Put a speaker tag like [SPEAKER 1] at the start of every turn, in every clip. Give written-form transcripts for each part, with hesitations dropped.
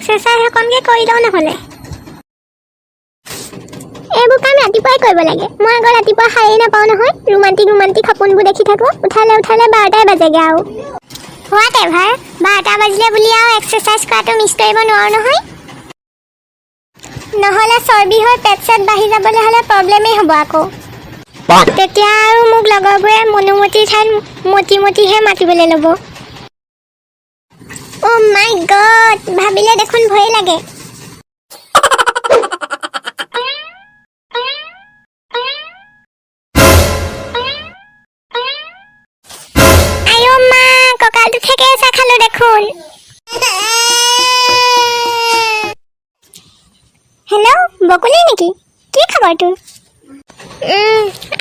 [SPEAKER 1] Exercise অকণকে কৰি লওঁ নহ'লে। এইবোৰ কাম ৰাতিপুৱাই কৰিব লাগে। মই আকৌ ৰাতিপুৱা সাৰেই নাপাওঁ নহয়। ৰোমান্টিক সপোনবোৰ দেখি থাকোঁ। উঠালে 12টাই বাজেগৈ আৰু। হোৱাট এভাৰ 12টা বাজিলে বুলি আৰু এক্সাৰচাইজ কৰাটো মিছ কৰিব নোৱাৰোঁ নহয়। নহ'লে চৰ্বি হৈ পেট চেট বাঢ়ি যাবলৈ হ'লে প্ৰব্লেমেই হ'ব আকৌ। তেতিয়া আৰু মোক লগৰবোৰে মনোমতীৰ ঠাইত মতিহে মাতিবলৈ ল'ব। অ' মাই গড, ভাবিলে দেখোন ভয়ে লাগে। আইও মা, কঁকালটো ঠেকেচা খালো দেখোন। হেল্ল', বকুলি নেকি? কি খবৰ তোৰ?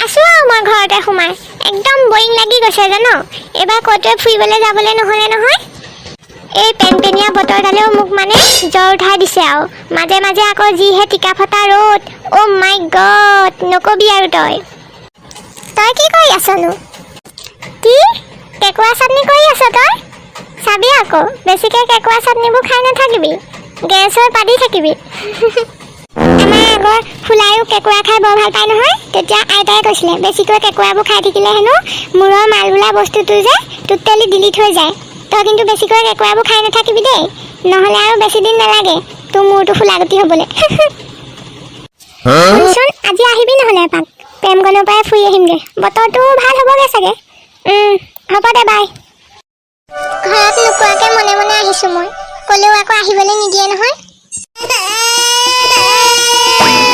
[SPEAKER 1] আছোঁ আৰু মই ঘৰতে সোমাই। একদম বৰিং লাগি গৈছে জানো। এইবাৰ ক'তোৱে ফুৰিবলৈ যাবলৈ নহ'লে নহয়। এই পেনপেনীয়া বতৰডালেও মোক মানে জ্বৰ উঠাই দিছে আৰু। মাজে মাজে আকৌ যিহে টিকা ফটা ৰ'দ। অ' মাই গড, নকবি আৰু তই কি কৰি আছনো? কি কেঁকুৰা চাটনি কৰি আছ তই? চাবি আকৌ বেছিকৈ কেঁকুৰা চাটনিবোৰ খাই নাথাকিবি, গেছ হৈ পাদি থাকিবি। আমাৰ আগৰ ফুলাইও কেঁকুৰা খাই বৰ ভাল পায় নহয়। তেতিয়া আইতাই কৈছিলে বেছিকৈ কেঁকুৰাবোৰ খাই থাকিলে হেনো মূৰৰ মাল বোলা বস্তুটো যে টোটেলি ডিলিট হৈ যায়। তই কিন্তু বেছিকৈ কেঁকুৰাবোৰ খাই নাথাকিবি দেই, নহ'লে আৰু বেছি দিন নালাগে তোৰ মূৰটো ফুলাগতি হ'বলৈ। শুনচোন, আজি আহিবি নহ'লে এপাক, প্ৰেমগণৰ পৰাই ফুৰি আহিমগৈ। বতৰটো ভাল হ'বগৈ চাগে। হ'ব দে, বাই। ঘৰত নোকোৱাকৈ মনে মনে আহিছোঁ মই, ক'লেও আকৌ আহিবলৈ নিদিয়ে নহয়।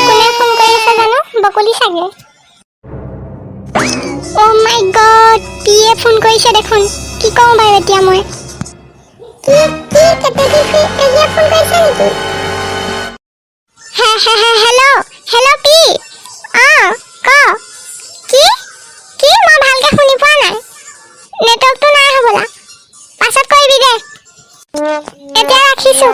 [SPEAKER 1] কোনে ফোন কৰি আছে জানো? বকুলি চাগে। অ' মাই গড, পিয়ে ফোন কৰিছে দেখোন। কি কওঁ বাৰু এতিয়া মই? Hello' P. ক কি মই ভালকৈ শুনি পোৱা নাই। নেটৱৰ্কটো নাই হ'বলা, পাছত কৰিবি দে। এতিয়া ৰাখিছোঁ।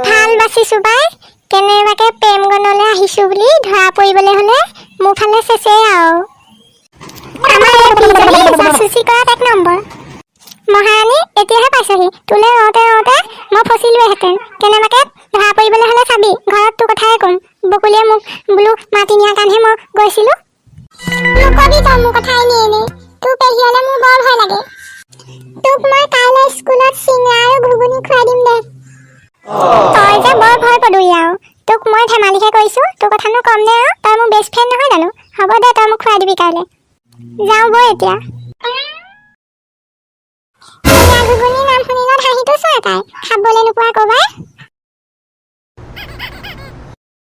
[SPEAKER 1] ভাল বাচিছোঁ বাই। কেনেবাকৈ প্ৰেমগণলৈ আহিছোঁ বুলি ধৰা পৰিবলৈ হ'লে মোৰ ফালে চেচেই আৰু। আমাৰ এই পিজনী জাচুচি কৰাত 1 নম্বৰ। মহাৰাণী এতিয়াহে পাইছহি। তোলৈ ৰওঁতে মই ফচিলোহেঁতেন। কেনেবাকৈ ধৰা পৰিবলৈ হ'লে চাবি, ঘৰত তোৰ কথাই ক'ম। বকুলিয়ে মোক বোলো মাতি নিয়াৰ কাৰণেহে মই গৈছিলোঁ। নকবি তই মোৰ কথা এনেই। তোৰ পেহীয়ালে মোৰ বৰ ভয় লাগে। তোক মই কাইলৈ স্কুলত চিঙৰা আৰু ঘুগুনি খুৱাই দিম দে। তই যে বৰ ভয় পদুৰি আৰু। তোক মই ধেমালিহে কৰিছোঁ, তোৰ কথানো কম নে আৰু? তই মোৰ বেষ্ট ফ্ৰেণ্ড নহয় জানো? হ'ব দে, তই মোক খুৱাই দিবি কাইলৈ। যাওঁ বৈ এতিয়া। চিঙৰা ঘুগুনি নাম শুনিলত হাঁহিটো চোৱা তাই, খাবলৈ নোপোৱা ক'বাই।